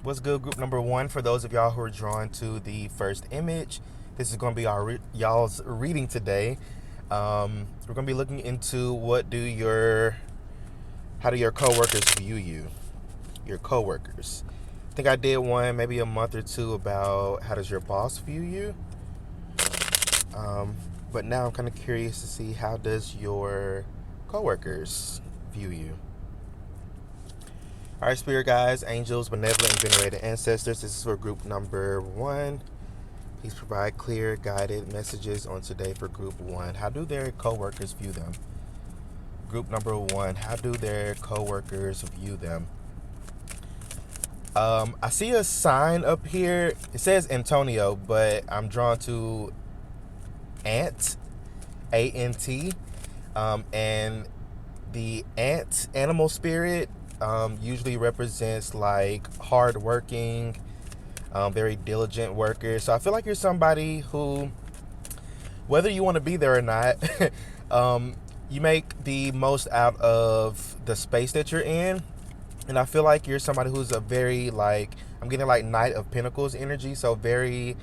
What's good, group number one? For those of y'all who are drawn to the first image, this is going to be our y'all's reading today. We're going to be looking into how do your coworkers view you? Your coworkers. I think I did one maybe a month or two about how does your boss view you. But now I'm kind of curious to see how does your coworkers view you. All right, spirit guides, angels, benevolent, and venerated ancestors. This is for group number one. Please provide clear, guided messages on today for group one. How do their coworkers view them? Group number one. How do their coworkers view them? I see a sign up here. It says Antonio, but I'm drawn to Ant, A-N-T, and the ant animal spirit usually represents like hardworking, very diligent workers. So I feel like you're somebody who, whether you want to be there or not, you make the most out of the space that you're in. And I feel like you're somebody who's a very I'm getting like Knight of Pentacles energy. So a very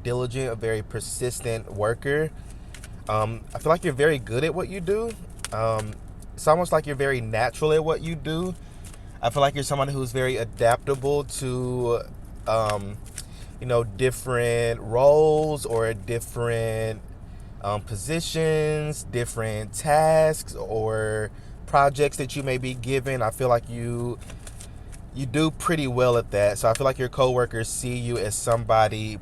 diligent, a very persistent worker. I feel like you're very good at what you do. It's almost like you're very natural at what you do. I feel like you're someone who's very adaptable to, different roles or different positions, different tasks or projects that you may be given. I feel like you do pretty well at that. So I feel like your coworkers see you as somebody,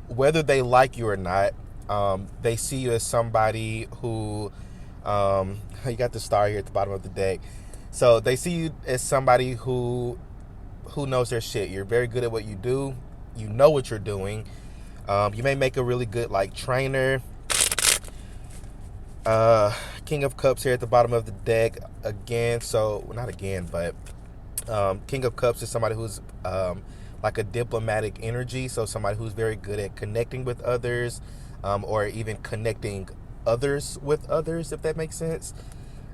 whether they like you or not, they see you as somebody who, you got the star here at the bottom of the deck. So they see you as somebody who knows their shit. You're very good at what you do. You know what you're doing. You may make a really good trainer. King of Cups here at the bottom of the deck again. So not again, but King of Cups is somebody who's like a diplomatic energy. So somebody who's very good at connecting with others, or even connecting others with others, if that makes sense.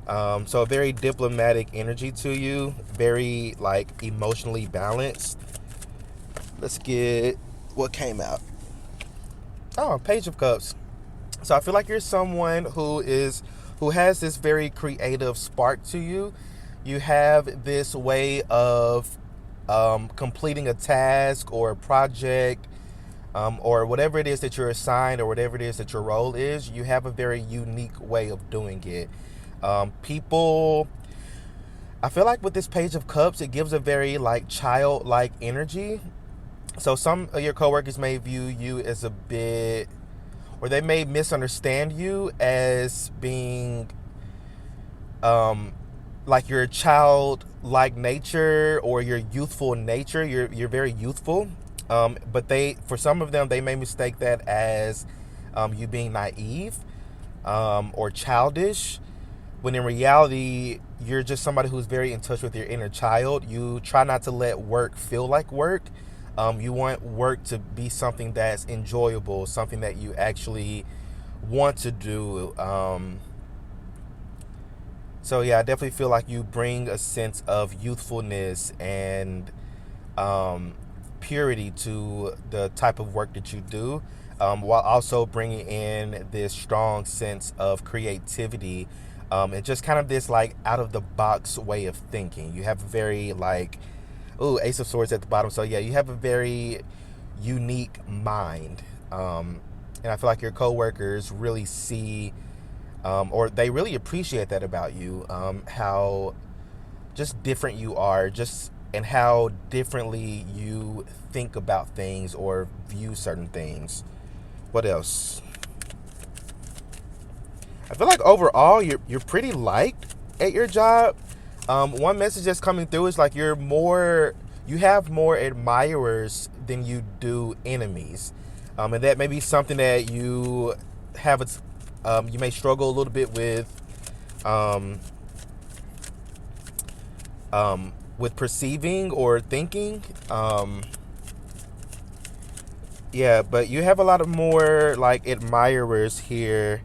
So a very diplomatic energy to you, very emotionally balanced. Let's get what came out. Oh, Page of Cups. So I feel like you're someone who has this very creative spark to you. You have this way of completing a task or a project, or whatever it is that you're assigned or whatever it is that your role is. You have a very unique way of doing it. People, I feel like with this Page of Cups, it gives a very childlike energy. So some of your coworkers may view you as a bit, or they may misunderstand you as being your childlike nature or your youthful nature. You're very youthful. But for some of them, they may mistake that as you being naive or childish, when in reality, you're just somebody who's very in touch with your inner child. You try not to let work feel like work. You want work to be something that's enjoyable, something that you actually want to do. So yeah, I definitely feel like you bring a sense of youthfulness and purity to the type of work that you do, while also bringing in this strong sense of creativity, and just kind of this out of the box way of thinking. You have a very Ace of Swords at the bottom. So yeah, you have a very unique mind, and I feel like your coworkers really see, or they really appreciate that about you, how just different you are, and how differently you think about things or view certain things. What else? I feel like overall you're pretty liked at your job. One message that's coming through is you have more admirers than you do enemies, and that may be something that you have. You may struggle a little bit with perceiving or thinking. Yeah, but you have a lot of more admirers here.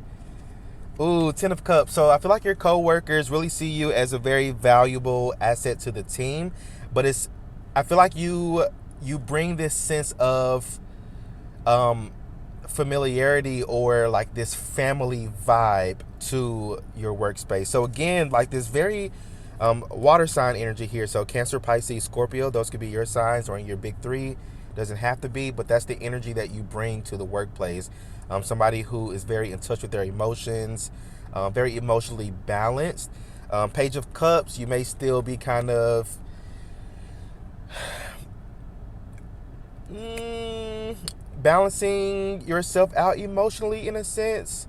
Ooh, Ten of Cups. So I feel like your coworkers really see you as a very valuable asset to the team, but it's I feel like you bring this sense of um, familiarity or like this family vibe to your workspace. So again, like this very water sign energy here. So Cancer, Pisces, Scorpio, those could be your signs or in your big three. Doesn't have to be, but that's the energy that you bring to the workplace. Somebody who is very in touch with their emotions, very emotionally balanced. Page of Cups, you may still be kind of balancing yourself out emotionally in a sense.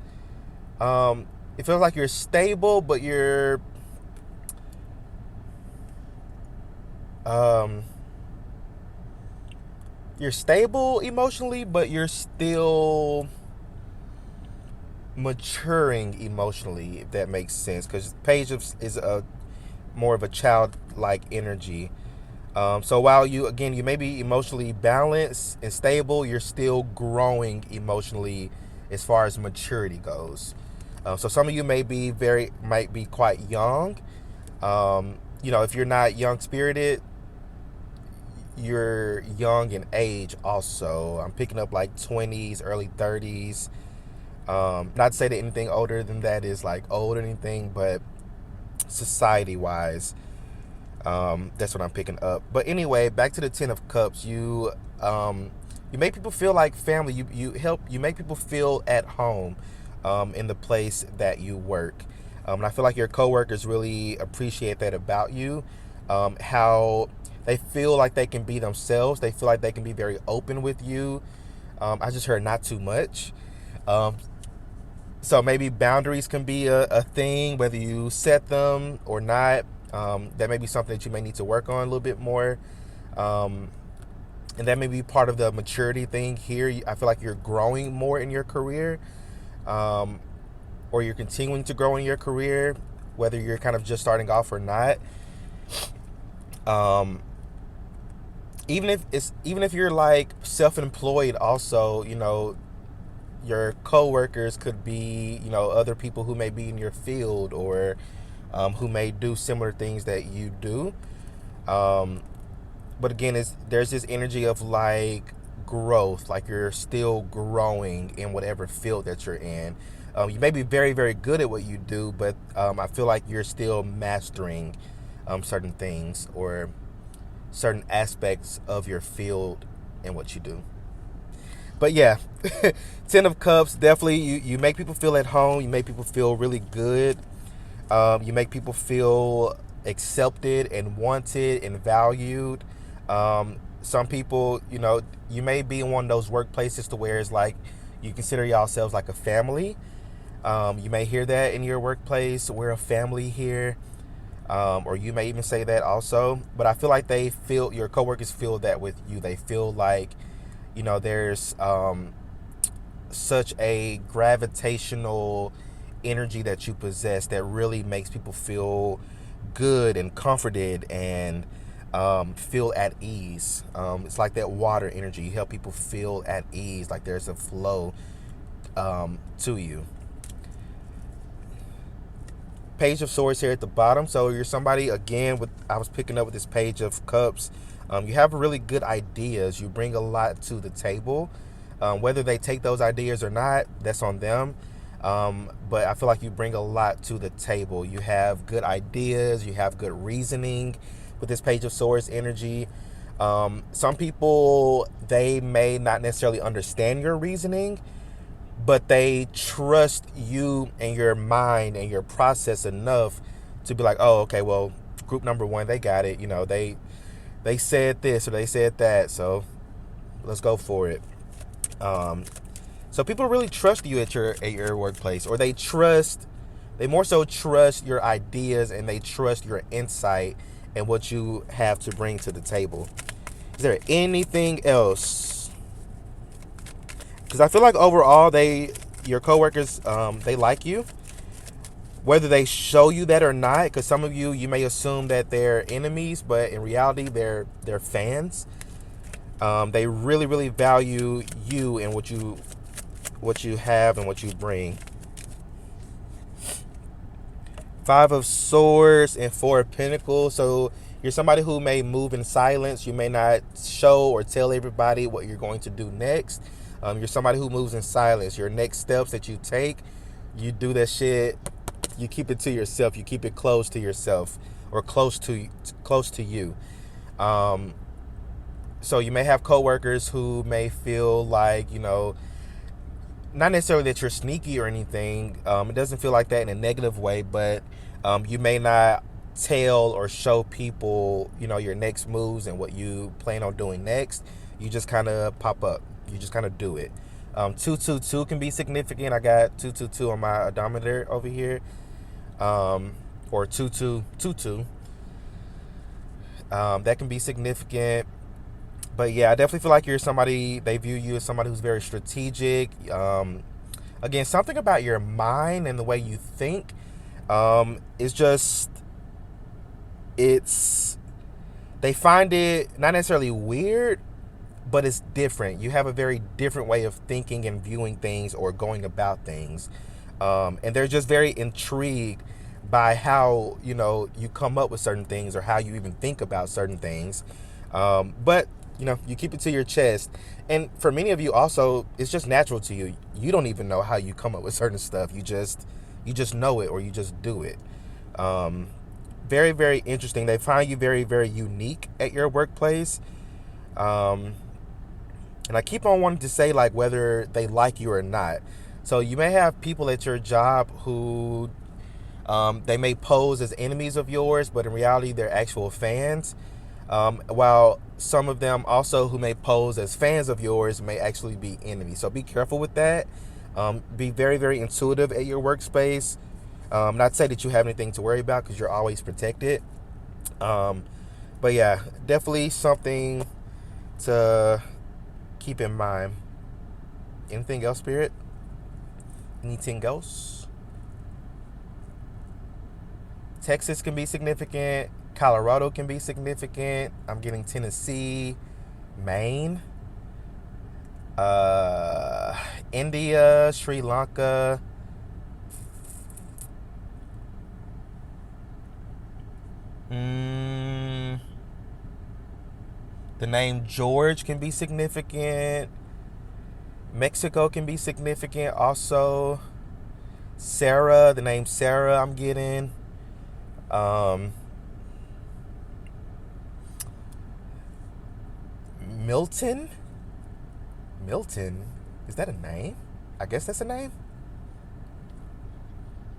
It feels like you're stable, but um, you're stable emotionally, but you're still maturing emotionally, if that makes sense. Because Page of is a more of a childlike energy. So while you may be emotionally balanced and stable, you're still growing emotionally as far as maturity goes. So some of you might be quite young. If you're not young spirited, you're young in age also. I'm picking up like 20s, early 30s. Not to say that anything older than that is like old or anything, but society wise, that's what I'm picking up. But anyway, back to the Ten of Cups. You make people feel like family. You make people feel at home in the place that you work. And I feel like your coworkers really appreciate that about you. How they feel like they can be themselves. They feel like they can be very open with you. I just heard not too much. Um, so maybe boundaries can be a thing, whether you set them or not. That may be something that you may need to work on a little bit more. And that may be part of the maturity thing here. I feel like you're growing more in your career, or you're continuing to grow in your career, whether you're kind of just starting off or not. Um, even if you're like self-employed, also, your coworkers could be, other people who may be in your field or who may do similar things that you do. But again, there's this energy of like growth, like you're still growing in whatever field that you're in. You may be very, very good at what you do, but I feel like you're still mastering certain things or certain aspects of your field and what you do. But yeah, Ten of Cups, definitely you make people feel at home. You make people feel really good. You make people feel accepted and wanted and valued. Some people, you may be in one of those workplaces to where it's like you consider yourselves like a family. You may hear that in your workplace. We're a family here. Or you may even say that also. But I feel like your coworkers feel that with you. They feel like, there's such a gravitational energy that you possess that really makes people feel good and comforted and feel at ease. It's like that water energy. You help people feel at ease, like there's a flow to you. Page of Swords here at the bottom. So you're somebody, again, I was picking up with this Page of Cups. You have really good ideas. You bring a lot to the table. Whether they take those ideas or not, that's on them. But I feel like you bring a lot to the table. You have good ideas. You have good reasoning with this Page of Swords energy. Some people, they may not necessarily understand your reasoning, but they trust you and your mind and your process enough to be like, oh, okay, well, group number one, they got it. They said this or they said that, so let's go for it. So people really trust you at your workplace, or they more so trust your ideas and they trust your insight and what you have to bring to the table. Is there anything else? Because I feel like overall, your coworkers, they like you, whether they show you that or not. Because some of you may assume that they're enemies, but in reality, they're fans. They really, really value you and what you have and what you bring. Five of Swords and Four of Pentacles. So You're somebody who may move in silence. You may not show or tell everybody what you're going to do next. You're somebody who moves in silence. Your next steps that you take, you do that shit. You keep it to yourself. You keep it close to yourself, or close to you. Um, so you may have coworkers who may feel like, not necessarily that you're sneaky or anything. It doesn't feel like that in a negative way, but you may not tell or show people, your next moves and what you plan on doing next. You just kind of pop up. You just kind of do it. 222 can be significant. I got 222 on my odometer over here, or 2222. That can be significant. But yeah, I definitely feel like you're somebody, they view you as somebody who's very strategic. Again, something about your mind and the way you think is just, they find it not necessarily weird, but it's different. You have a very different way of thinking and viewing things or going about things. And they're just very intrigued by how, you come up with certain things or how you even think about certain things. But you keep it to your chest. And for many of you also, it's just natural to you. You don't even know how you come up with certain stuff. You just know it, or you just do it. Very, very interesting. They find you very, very unique at your workplace. And I keep on wanting to say, like, whether they like you or not. So you may have people at your job who they may pose as enemies of yours, but in reality, they're actual fans. While some of them also who may pose as fans of yours may actually be enemies. So be careful with that. Be very, very intuitive at your workspace. Not to say that you have anything to worry about, because you're always protected. But yeah, definitely something to keep in mind. Anything else, Spirit? Anything else? Texas can be significant. Colorado can be significant. I'm getting Tennessee, Maine, India, Sri Lanka. The name George can be significant. Mexico can be significant also. Sarah, the name Sarah I'm getting. Milton? Milton? Is that a name? I guess that's a name.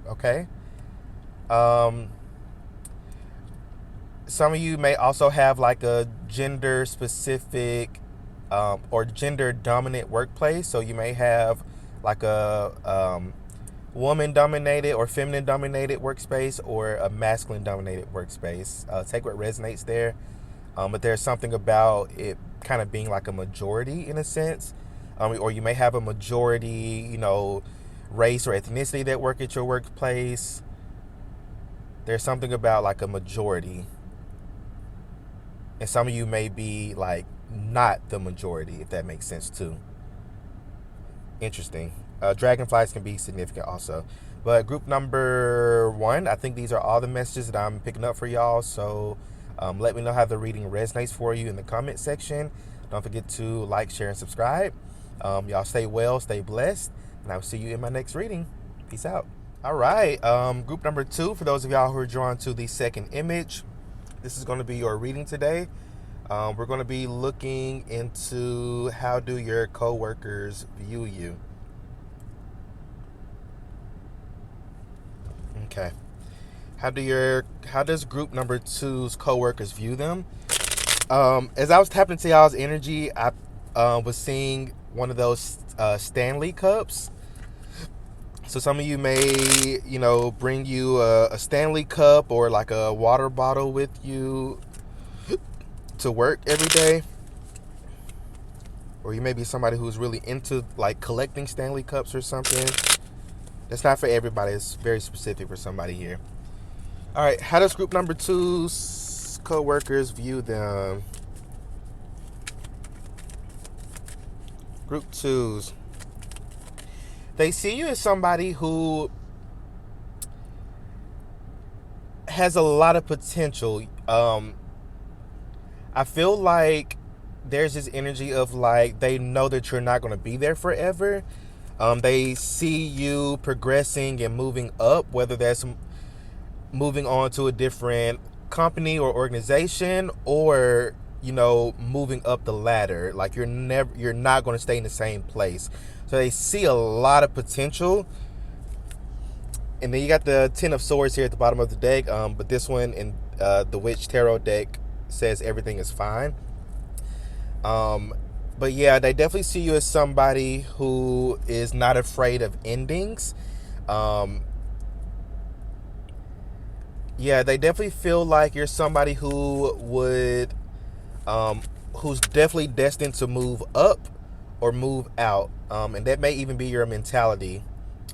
Okay. Some of you may also have like a gender specific or gender dominant workplace. So you may have like a woman dominated or feminine dominated workspace, or a masculine dominated workspace. Take what resonates there. But there's something about it kind of being like a majority in a sense. Or you may have a majority, race or ethnicity that work at your workplace. There's something about like a majority. And some of you may be like not the majority, if that makes sense too. Interesting. Dragonflies can be significant also. But group number 1, I think these are all the messages that I'm picking up for y'all. So let me know how the reading resonates for you in the comment section. Don't forget to like, share, and subscribe. Y'all stay well, stay blessed, and I will see you in my next reading. Peace out. All right. Group number 2, for those of y'all who are drawn to the second image, this is going to be your reading today. We're going to be looking into how do your coworkers view you. Okay. How does group number 2's coworkers view them? As I was tapping into y'all's energy, I was seeing one of those Stanley cups. So some of you may, bring you a Stanley cup or like a water bottle with you to work every day. Or you may be somebody who's really into like collecting Stanley cups or something. That's not for everybody. It's very specific for somebody here. All right. How does group number 2's coworkers view them? Group 2's. They see you as somebody who has a lot of potential. I feel like there's this energy of like they know that you're not going to be there forever. They see you progressing and moving up, whether that's moving on to a different company or organization, or moving up the ladder. Like you're not going to stay in the same place. So they see a lot of potential. And then you got the Ten of Swords here at the bottom of the deck. But this one in the Witch Tarot deck says everything is fine. But yeah, they definitely see you as somebody who is not afraid of endings. Yeah, they definitely feel like you're somebody who would, who's definitely destined to move up or move out. And that may even be your mentality,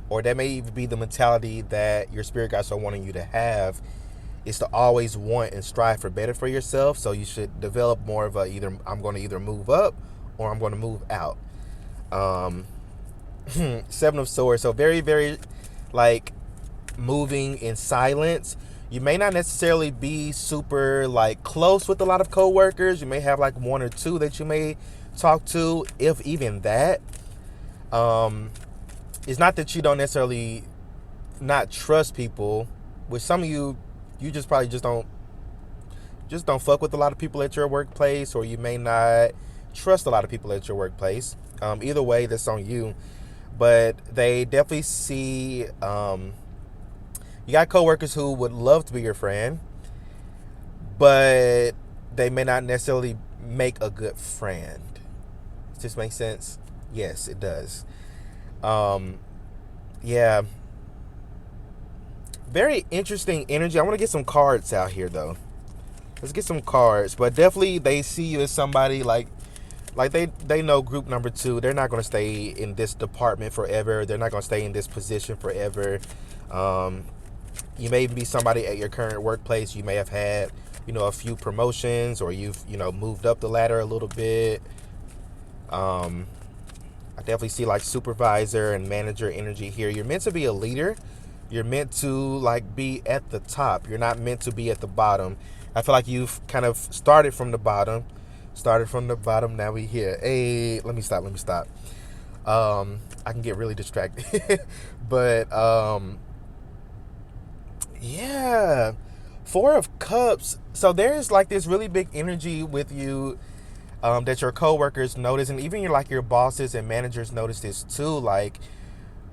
or that may even be the mentality that your spirit guides are wanting you to have, is to always want and strive for better for yourself. So you should develop more of a either I'm going to either move up or I'm going to move out. Seven of Swords. So very, very like moving in silence. You may not necessarily be super like close with a lot of coworkers. You may have like one or two that you may talk to, if even that. It's not that you don't necessarily not trust people. With some of you, you just probably just don't fuck with a lot of people at your workplace, or you may not trust a lot of people at your workplace. Either way, that's on you. But they definitely see, you got coworkers who would love to be your friend, but they may not necessarily make a good friend. Does this make sense? Yes, it does. Yeah. Very interesting energy. I want to get some cards out here though. Let's get some cards. But definitely they see you as somebody like they know group number two. They're not going to stay in this department forever. They're not going to stay in this position forever. You may even be somebody at your current workplace. You may have had, a few promotions, or you've, moved up the ladder a little bit. I definitely see like supervisor and manager energy here. You're meant to be a leader. You're meant to like be at the top. You're not meant to be at the bottom. I feel like you've kind of started from the bottom. Now we here. Hey, let me stop. I can get really distracted. But yeah. Four of Cups. So there's like this really big energy with you, that your coworkers notice, and even your bosses and managers notice this too. Like,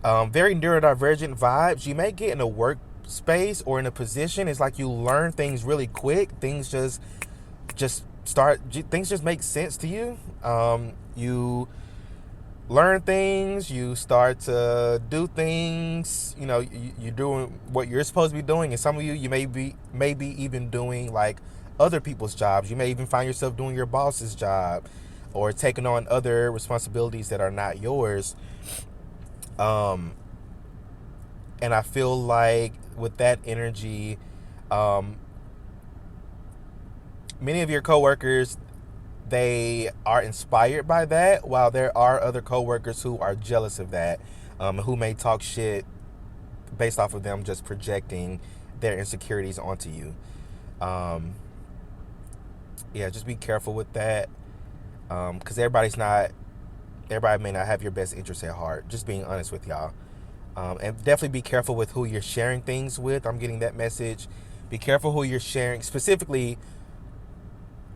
very neurodivergent vibes. You may get in a workspace or in a position. It's like you learn things really quick. Things just make sense to you. You learn things. You start to do things. You're doing what you're supposed to be doing, and some of you may be even doing like other people's jobs. You may even find yourself doing your boss's job, or taking on other responsibilities that are not yours. And I feel like with that energy, many of your coworkers, they are inspired by that, while there are other coworkers who are jealous of that, who may talk shit based off of them just projecting their insecurities onto you. Yeah, just be careful with that, because everybody may not have your best interests at heart. Just being honest with y'all. And definitely be careful with who you're sharing things with. I'm getting that message. Be careful who you're sharing, specifically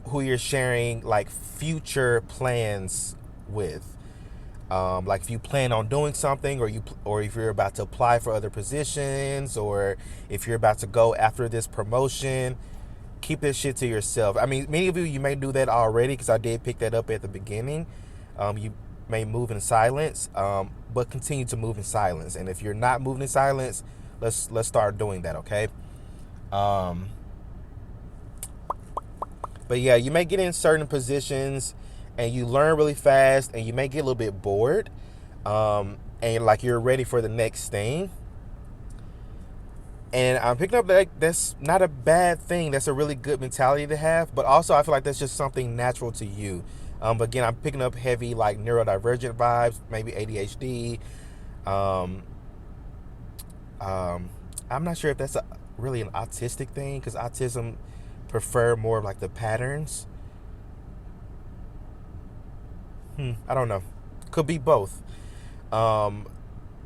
who you're sharing like future plans with. Like if you plan on doing something, or if you're about to apply for other positions, or if you're about to go after this promotion, keep this shit to yourself. I mean, many of you may do that already, because I did pick that up at the beginning. You may move in silence, but continue to move in silence. And if you're not moving in silence, let's start doing that, okay? But yeah, you may get in certain positions and you learn really fast, and you may get a little bit bored, and like you're ready for the next thing. And I'm picking up that that's not a bad thing. That's a really good mentality to have. But also, I feel like that's just something natural to you. But again, I'm picking up heavy like neurodivergent vibes, maybe ADHD. I'm not sure if that's really an autistic thing, because autism prefer more of like the patterns. I don't know. Could be both. Um,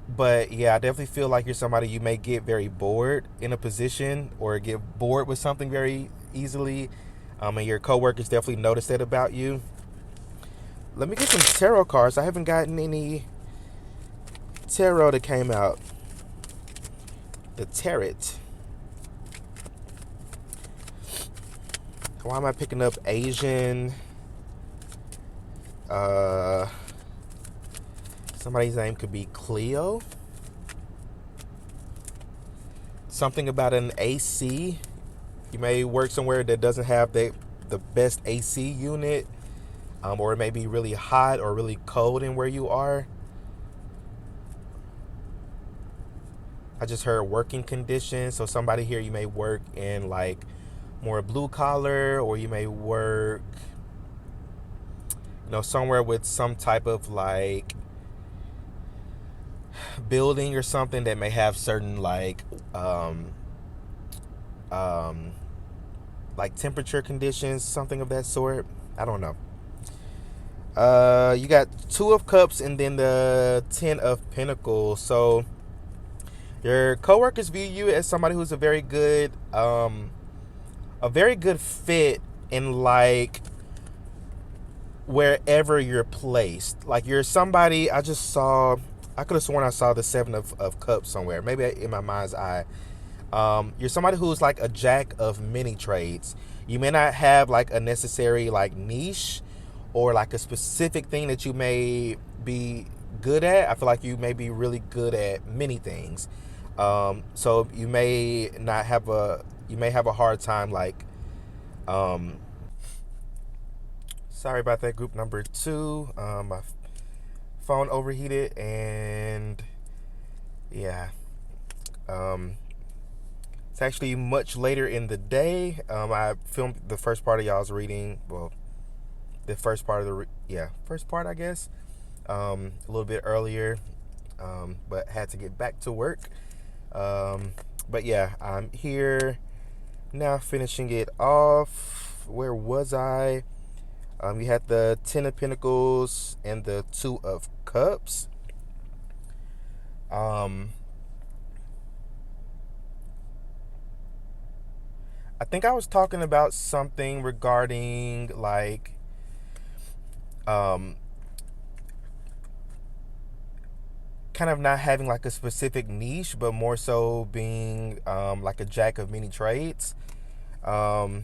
but yeah, I definitely feel like you're somebody you may get very bored in a position or get bored with something very easily. And your coworkers definitely notice that about you. Let me get some tarot cards. I haven't gotten any tarot that came out. The tarot. Why am I picking up Asian? Uh, Somebody's name could be Cleo. Something about an AC. You may work somewhere that doesn't have the best AC unit, or it may be really hot or really cold in where you are. I just heard working conditions. So somebody here, you may work in like more blue collar, or you may work, somewhere with some type of like building or something that may have certain um, like temperature conditions, something of that sort. I don't know. You got Two of Cups and then the Ten of Pentacles. So your coworkers view you as somebody who's a very good fit in like wherever you're placed. Like you're somebody, I could have sworn I saw the Seven of Cups somewhere. Maybe in my mind's eye. You're somebody who's like a jack of many trades. You may not have like a necessary like niche or like a specific thing that you may be good at. I feel like you may be really good at many things. So you may have a hard time like, sorry about that, group number 2. My phone overheated and yeah. It's actually much later in the day. I filmed the first part of y'all's reading. Well, the first part of first part, I guess. A little bit earlier, but had to get back to work. But yeah, I'm here now, finishing it off. Where was I? You had the Ten of Pentacles and the Two of Cups. I think I was talking about something regarding like kind of not having like a specific niche, but more so being like a jack of many trades. I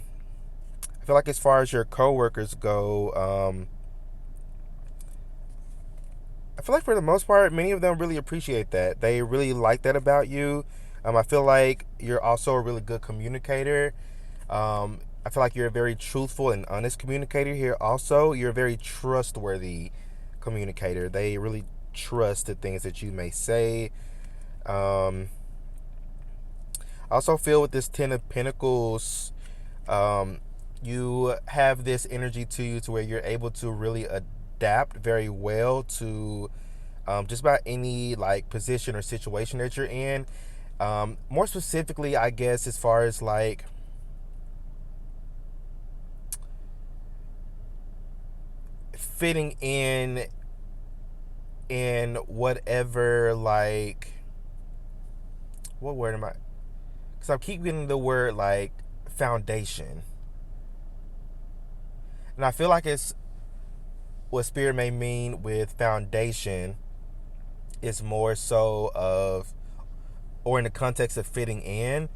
feel like as far as your coworkers go, I feel like for the most part, many of them really appreciate that. They really like that about you. I feel like you're also a really good communicator. I feel like you're a very truthful and honest communicator here. Also, you're a very trustworthy communicator. They really trust the things that you may say. I also feel with this Ten of Pentacles, you have this energy to you to where you're able to really adapt very well to just about any like position or situation that you're in. More specifically, I guess, as far as like fitting in whatever, like, what word am I? Because I keep getting the word like foundation, and I feel like it's what spirit may mean with foundation is more so of, or in the context of fitting in.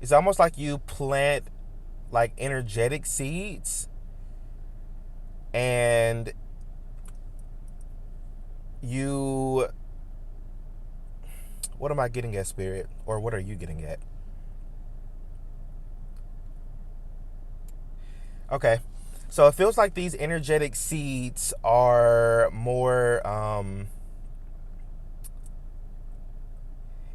It's almost like you plant like energetic seeds, and you, what am I getting at, spirit, or what are you getting at? Okay, so it feels like these energetic seeds are more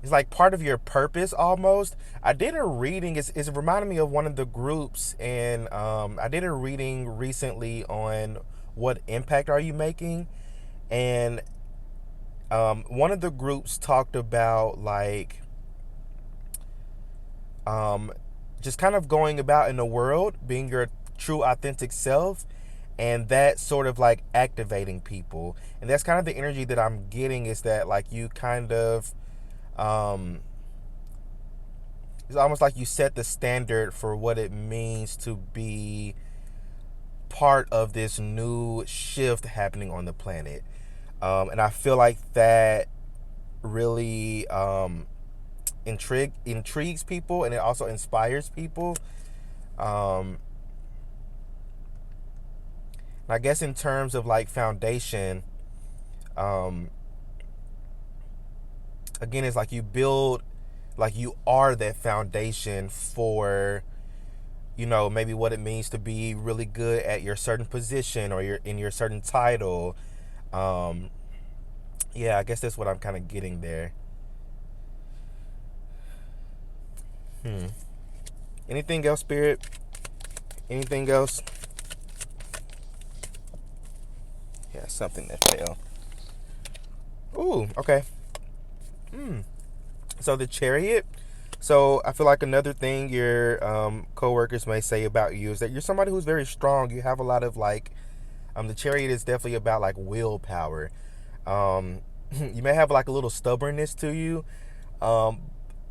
it's like part of your purpose almost. I did a reading. It's reminding me of one of the groups, and I did a reading recently on what impact are you making, and one of the groups talked about like just kind of going about in the world, being your true authentic self, and that sort of like activating people. And that's kind of the energy that I'm getting, is that like you kind of it's almost like you set the standard for what it means to be part of this new shift happening on the planet. And I feel like that really intrigues people, and it also inspires people. Um, and I guess in terms of like foundation, um, again, it's like you build, like you are that foundation for, maybe what it means to be really good at your certain position, or your certain title. Um, yeah, I guess that's what I'm kind of getting there. Hmm. Anything else, Spirit? Anything else? Yeah, something that fell. Ooh, okay. Hmm. So the Chariot. So I feel like another thing your coworkers may say about you is that you're somebody who's very strong. You have a lot of like, the Chariot is definitely about like willpower. Um, you may have like a little stubbornness to you, um,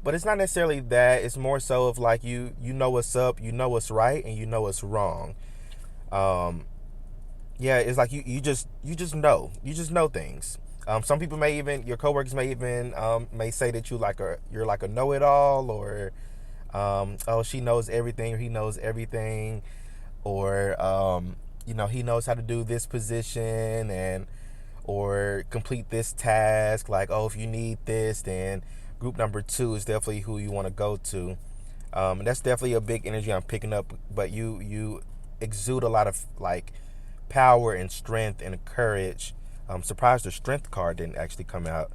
but it's not necessarily that. It's more so of like you know what's up, you know what's right, and you know what's wrong. Um, yeah, it's like you just know things. Some people may even, your coworkers may even may say that you're like a know-it-all, or oh, she knows everything, or he knows everything, or he knows how to do this position, and or complete this task. Like, oh, if you need this, then group number two is definitely who you want to go to. And that's definitely a big energy I'm picking up. But you exude a lot of like power and strength and courage. I'm surprised the strength card didn't actually come out.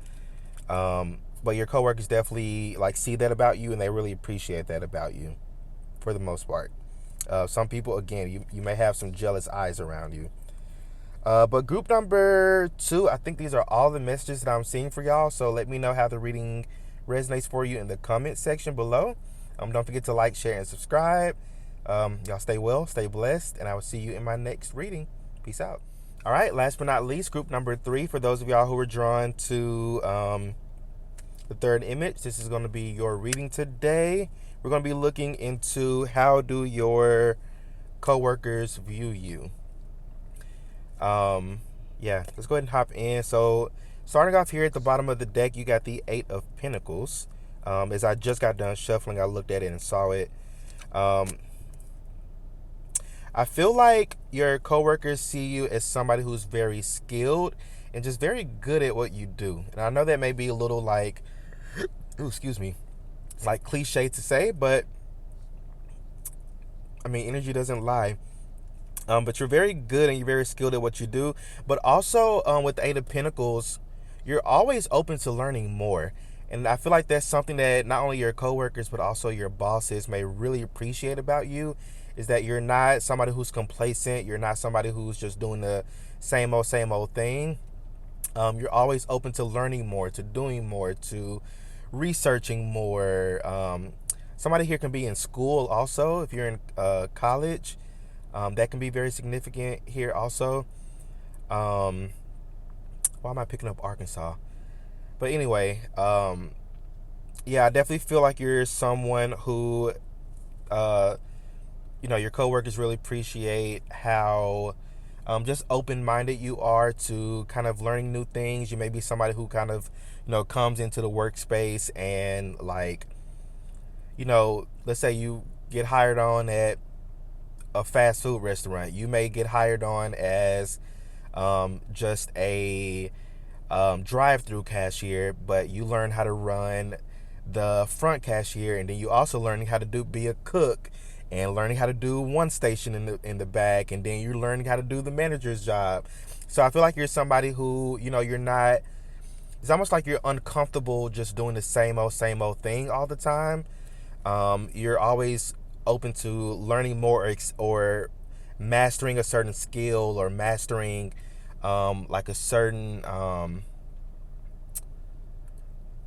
But your coworkers definitely like see that about you, and they really appreciate that about you, for the most part. Some people, again, you may have some jealous eyes around you. But group number two, I think these are all the messages that I'm seeing for y'all. So let me know how the reading resonates for you in the comment section below. Don't forget to like, share, and subscribe. Y'all stay well, stay blessed, and I will see you in my next reading. Peace out. All right, last but not least, group number three, for those of y'all who are drawn to the third image, this is going to be your reading today. We're going to be looking into, how do your coworkers view you? Yeah, let's go ahead and hop in. So starting off here at the bottom of the deck, you got the Eight of Pentacles. As I just got done shuffling, I looked at it and saw it. I feel like your coworkers see you as somebody who's very skilled and just very good at what you do. And I know that may be a little like, ooh, excuse me, like cliche to say, but I mean, energy doesn't lie. But you're very good and you're very skilled at what you do. But also, with the Eight of Pentacles, you're always open to learning more. And I feel like that's something that not only your coworkers, but also your bosses may really appreciate about you, is that you're not somebody who's complacent. You're not somebody who's just doing the same old thing. You're always open to learning more, to doing more, to researching more. Somebody here can be in school also. If you're in college, that can be very significant here also. Why am I picking up Arkansas? But anyway, yeah, I definitely feel like you're someone who, uh, your coworkers really appreciate how just open-minded you are to kind of learning new things. You may be somebody who kind of, comes into the workspace and like, let's say you get hired on at a fast food restaurant. You may get hired on as just a drive-through cashier, but you learn how to run the front cashier, and then you also learning how to be a cook, and learning how to do one station in the back, and then you're learning how to do the manager's job. So I feel like you're somebody who, you're not. It's almost like you're uncomfortable just doing the same old thing all the time. You're always open to learning more, or mastering a certain skill, or mastering like a certain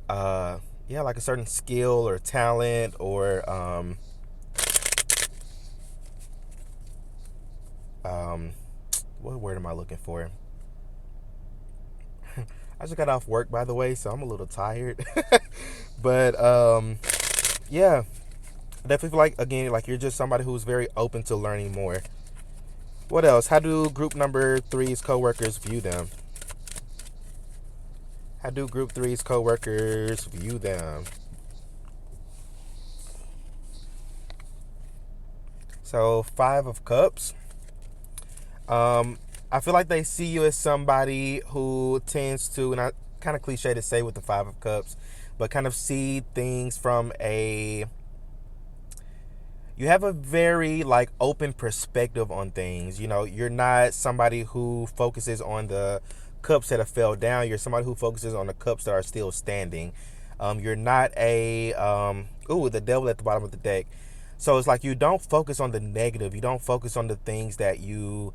yeah, like a certain skill or talent, or um, what word am I looking for? I just got off work, by the way, so I'm a little tired. But yeah, definitely feel like, again, like you're just somebody who's very open to learning more. What else? How do group number three's coworkers view them? How do group three's coworkers view them? So Five of Cups. Um, I feel like they see you as somebody who tends to, and I kind of cliche to say with the Five of Cups, but kind of see things from a, you have a very like open perspective on things. You know, you're not somebody who focuses on the cups that have fell down. You're somebody who focuses on the cups that are still standing. You're not a ooh, the devil at the bottom of the deck. So it's like you don't focus on the negative. You don't focus on the things that you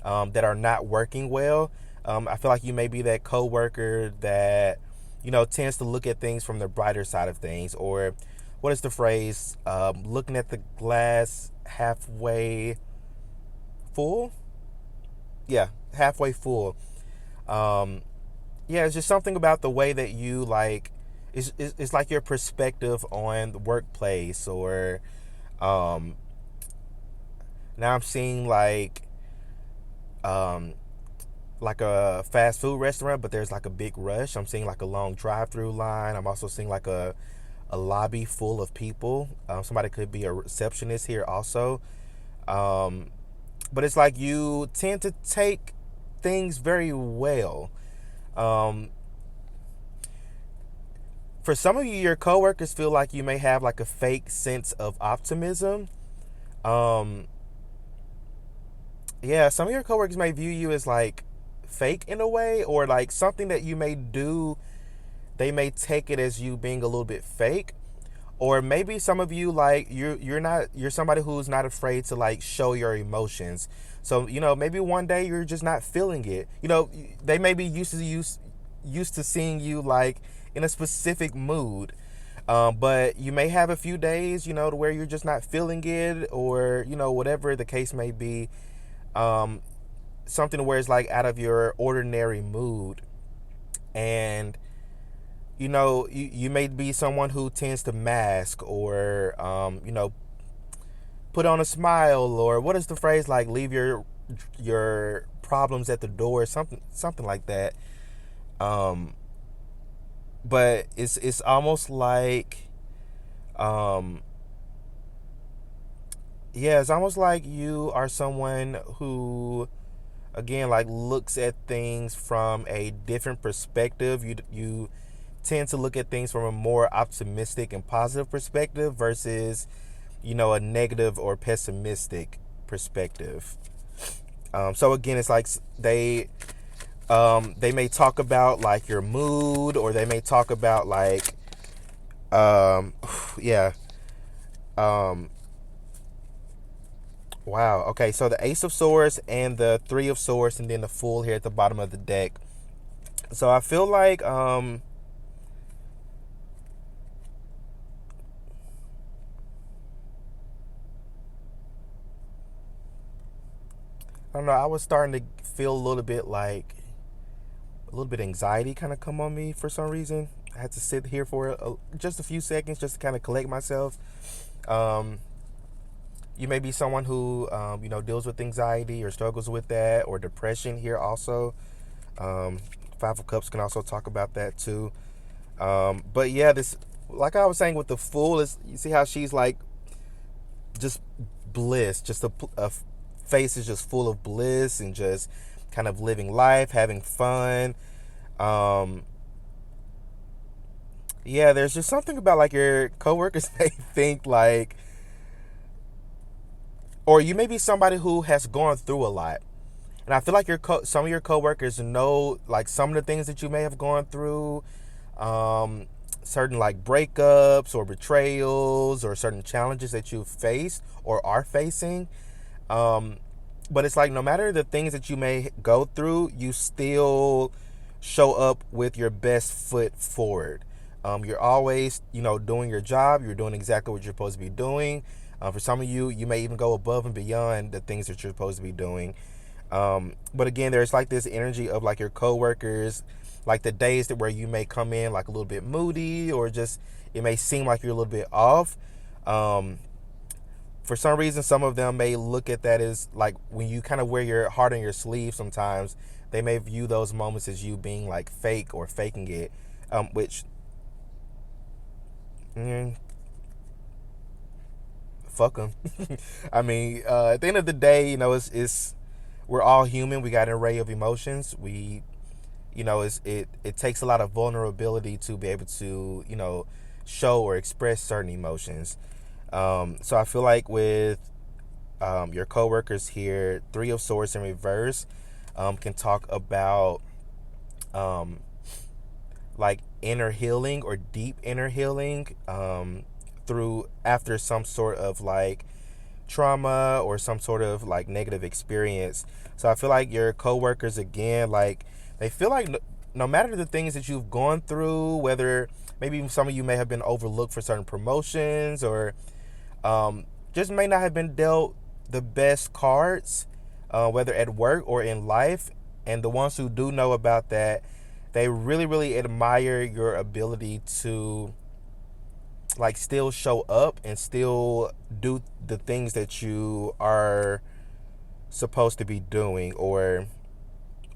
that are not working well. I feel like you may be that coworker that, you know, tends to look at things from the brighter side of things, or what is the phrase? Looking at the glass halfway full. Yeah, halfway full. Um, yeah, it's just something about the way that you like. It's like your perspective on the workplace, or um, now I'm seeing um, like a fast food restaurant, but there's like a big rush. I'm seeing like a long drive-through line. I'm also seeing like a lobby full of people. Somebody could be a receptionist here also. Um, but it's like you tend to take things very well. Um, for some of you, your coworkers feel like you may have like a fake sense of optimism. Um, yeah, some of your coworkers may view you as like fake in a way, or like something that you may do, they may take it as you being a little bit fake. Or maybe some of you, like, you're somebody who's not afraid to like show your emotions. So, you know, maybe one day you're just not feeling it. You know, they may be used to seeing you like in a specific mood. But you may have a few days, you know, to where you're just not feeling it, or, you know, whatever the case may be. Um, Something where it's like out of your ordinary mood. And you know, you may be someone who tends to mask, or you know, put on a smile, or what is the phrase, like leave your problems at the door, something like that. um but it's almost like, um yeah, it's almost like you are someone who, again, like looks at things from a different perspective. You tend to look at things from a more optimistic and positive perspective versus, you know, a negative or pessimistic perspective. So again, it's like they may talk about like your mood, or they may talk about like yeah. um wow, okay, so the Ace of Swords and the Three of Swords, and then the Fool here at the bottom of the deck. So I feel like I don't know, I was starting to feel a little bit anxiety kind of come on me for some reason. I had to sit here for just a few seconds just to kind of collect myself. Um, you may be someone who, you know, deals with anxiety or struggles with that, or depression here also. Um, Five of Cups can also talk about that too. But yeah, this, like I was saying with the Fool, is you see how she's like just bliss, just a face is just full of bliss and just kind of living life, having fun. Um, yeah, there's just something about like your coworkers may think like, or you may be somebody who has gone through a lot, and I feel like some of your coworkers know like some of the things that you may have gone through, um, certain like breakups or betrayals, or certain challenges that you've faced or are facing. Um, but it's like no matter the things that you may go through, you still show up with your best foot forward. You're always, you know, doing your job. You're doing exactly what you're supposed to be doing. For some of you, you may even go above and beyond the things that you're supposed to be doing. But again, there's like this energy of like your coworkers, like the days that where you may come in like a little bit moody, or just it may seem like you're a little bit off. Um, for some reason, some of them may look at that as like when you kind of wear your heart on your sleeve. Sometimes they may view those moments as you being like fake or faking it, which mm, fuck them. I mean, at the end of the day, it's we're all human. We got an array of emotions. It takes a lot of vulnerability to be able to show or express certain emotions. So I feel like with your coworkers here, Three of Swords in reverse can talk about um, like inner healing or deep inner healing through after some sort of like trauma or some sort of like negative experience. So I feel like your coworkers again, like they feel like no matter the things that you've gone through, whether maybe some of you may have been overlooked for certain promotions, or just may not have been dealt the best cards, whether at work or in life. And the ones who do know about that, they really, really admire your ability to like still show up and still do the things that you are supposed to be doing, or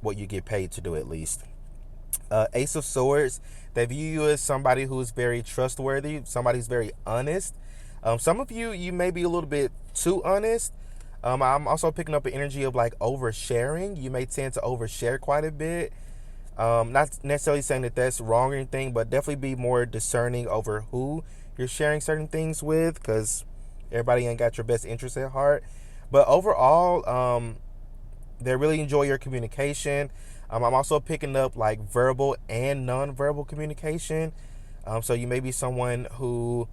what you get paid to do at least. Ace of Swords, they view you as somebody who's very trustworthy, somebody who's very honest. Some of you may be a little bit too honest. I'm also picking up an energy of like oversharing. You may tend to overshare quite a bit. Not necessarily saying that that's wrong or anything, but definitely be more discerning over who you're sharing certain things with, because everybody ain't got your best interests at heart. But overall, they really enjoy your communication. I'm also picking up like verbal and nonverbal communication. So you may be someone who,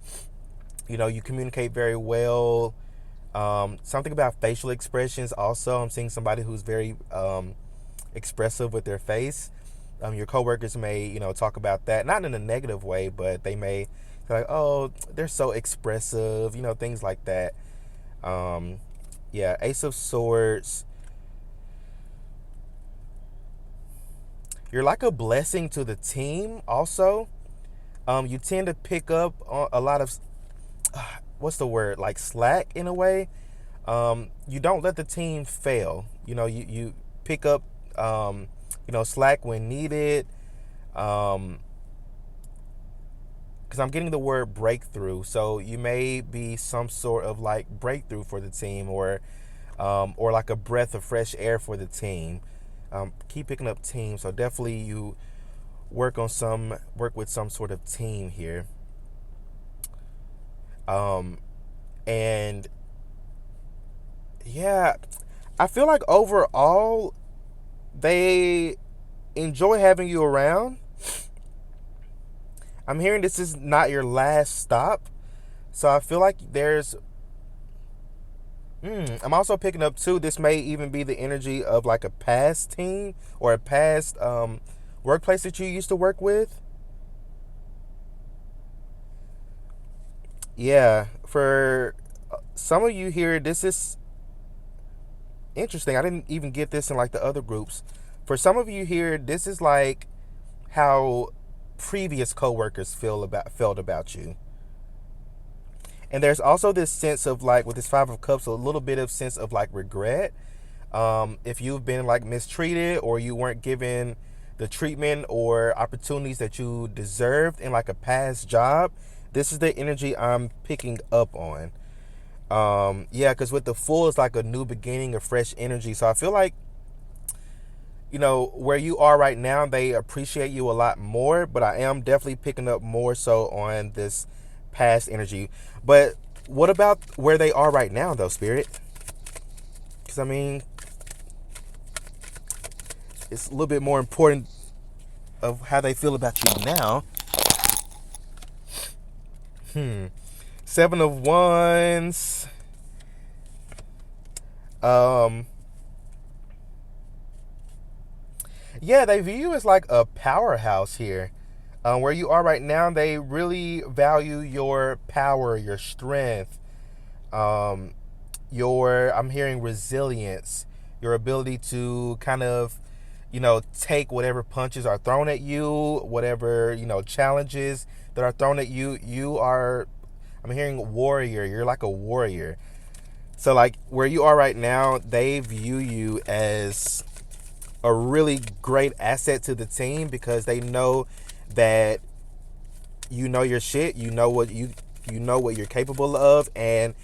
you communicate very well. Something about facial expressions also. I'm seeing somebody who's very expressive with their face. Your coworkers may, talk about that, not in a negative way, but they may say like, oh, they're so expressive, things like that. Yeah, Ace of Swords. You're like a blessing to the team also. You tend to pick up a lot of, what's the word, like slack in a way. You don't let the team fail. You pick up, slack when needed. Because I'm getting the word breakthrough. So you may be some sort of like breakthrough for the team, or like a breath of fresh air for the team. Keep picking up team. So definitely you work with some sort of team here. And yeah, I feel like overall they enjoy having you around. I'm hearing this is not your last stop. So I feel like I'm also picking up too, this may even be the energy of like a past team or a past workplace that you used to work with. Yeah, for some of you here, this is interesting. I didn't even get this in like the other groups. For some of you here, this is like how previous coworkers felt about you. And there's also this sense of like with this Five of Cups, a little bit of sense of like regret. If you've been like mistreated, or you weren't given the treatment or opportunities that you deserved in like a past job, this is the energy I'm picking up on. Yeah, because with the Fool, it's like a new beginning, a fresh energy. So I feel like, where you are right now, they appreciate you a lot more, but I am definitely picking up more so on this past energy. But what about where they are right now, though, Spirit? Because, I mean, it's a little bit more important of how they feel about you now. Seven of Wands. Yeah, they view you as like a powerhouse here. Where you are right now, they really value your power, your strength. Your I'm hearing resilience, your ability to kind of, take whatever punches are thrown at you, whatever, challenges that are thrown at you. I'm hearing warrior. You're like a warrior. So like where you are right now, they view you as a really great asset to the team because they know that you know your shit, you know what you're capable of, and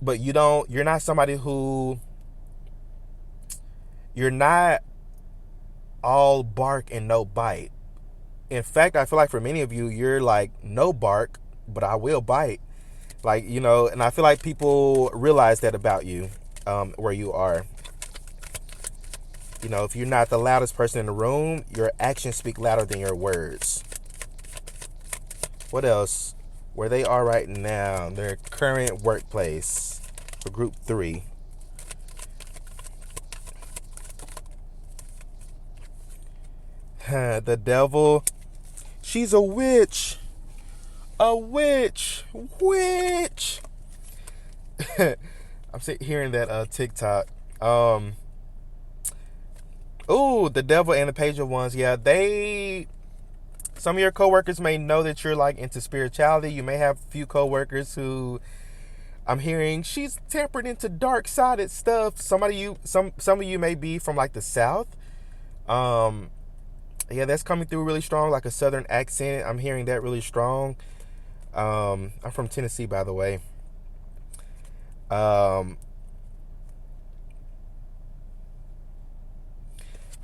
but you're not somebody who, you're not all bark and no bite. In fact, I feel like for many of you, you're like no bark, but I will bite. Like, and I feel like people realize that about you, where you are. If you're not the loudest person in the room, your actions speak louder than your words. What else? Where they are right now, their current workplace for group 3. The devil. She's a witch. A witch. Witch. I'm hearing that TikTok. The devil and the page of wands. Yeah, some of your coworkers may know that you're like into spirituality. You may have a few coworkers who I'm hearing she's tempered into dark sided stuff. Some of you may be from like the South. Yeah, that's coming through really strong, like a Southern accent. I'm hearing that really strong. I'm from Tennessee, by the way.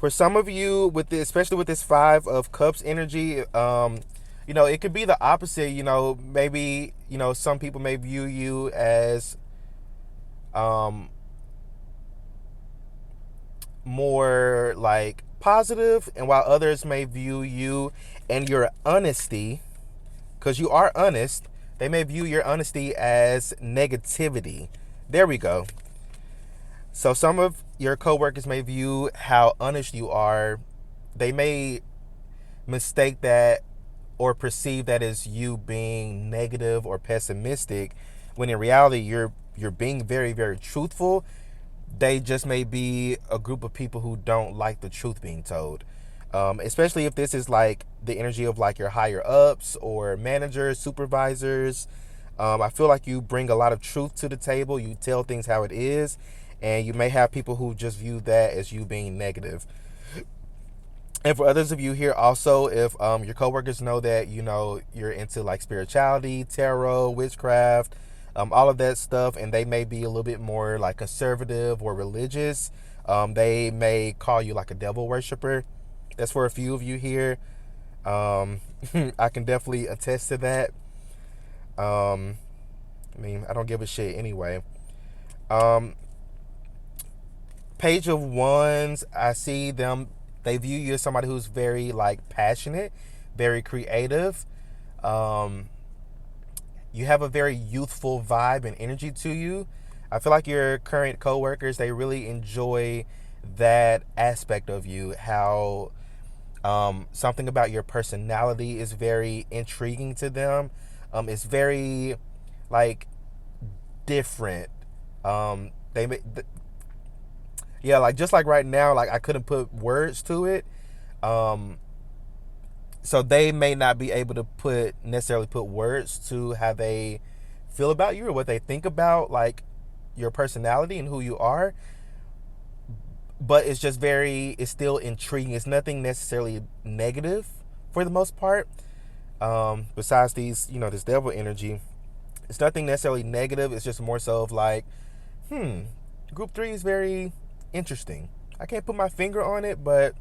For some of you, especially with this 5 of Cups energy, it could be the opposite. Maybe some people may view you as more like positive, and while others may view you and your honesty, because you are honest, they may view your honesty as negativity. There we go. So some of your coworkers may view how honest you are. They may mistake that or perceive that as you being negative or pessimistic, when in reality you're being very, very truthful. They just may be a group of people who don't like the truth being told. Especially if this is like the energy of like your higher ups or managers, supervisors. I feel like you bring a lot of truth to the table. You tell things how it is. And you may have people who just view that as you being negative. And for others of you here also, if your coworkers know that, you're into like spirituality, tarot, witchcraft, all of that stuff, and they may be a little bit more like conservative or religious, they may call you like a devil worshiper. That's for a few of you here. I can definitely attest to that. I don't give a shit anyway. Page of Wands, I see them, they view you as somebody who's very like passionate, very creative. You have a very youthful vibe and energy to you. I feel like your current coworkers, they really enjoy that aspect of you, how something about your personality is very intriguing to them. It's very like different. They Yeah, like just like right now, like I couldn't put words to it. So they may not be able to necessarily put words to how they feel about you or what they think about like your personality and who you are. But it's still intriguing. It's nothing necessarily negative for the most part. Besides this devil energy, it's nothing necessarily negative. It's just more so of like, group 3 is very interesting. I can't put my finger on it, but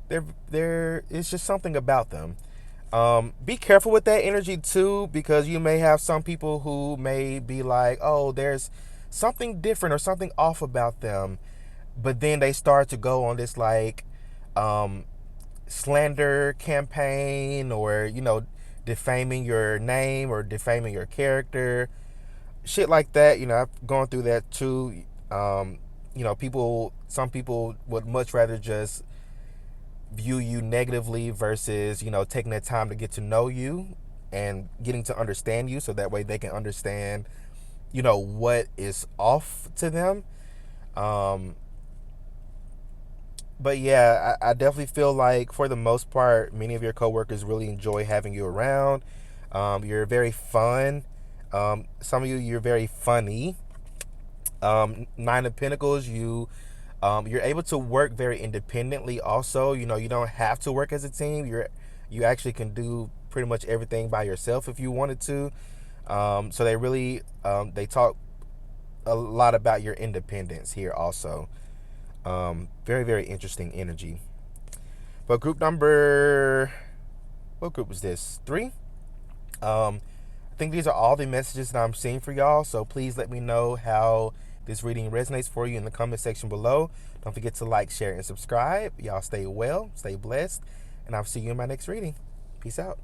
there is just something about them. Be careful with that energy too, because you may have some people who may be like, oh, there's something different or something off about them, but then they start to go on this like slander campaign, or defaming your name or defaming your character, shit like that. I've gone through that too. Some people would much rather just view you negatively versus, taking that time to get to know you and getting to understand you, so that way they can understand what is off to them. Um, but yeah, I definitely feel like for the most part, many of your coworkers really enjoy having you around. You're very fun. Some of you're very funny. Nine of Pentacles, you're able to work very independently. Also, you don't have to work as a team. You actually can do pretty much everything by yourself if you wanted to. So they talk a lot about your independence here also. Very, very interesting energy. But what group was this? 3. I think these are all the messages that I'm seeing for y'all. So please let me know how this reading resonates for you in the comment section below. Don't forget to like, share, and subscribe. Y'all stay well, stay blessed, and I'll see you in my next reading. Peace out.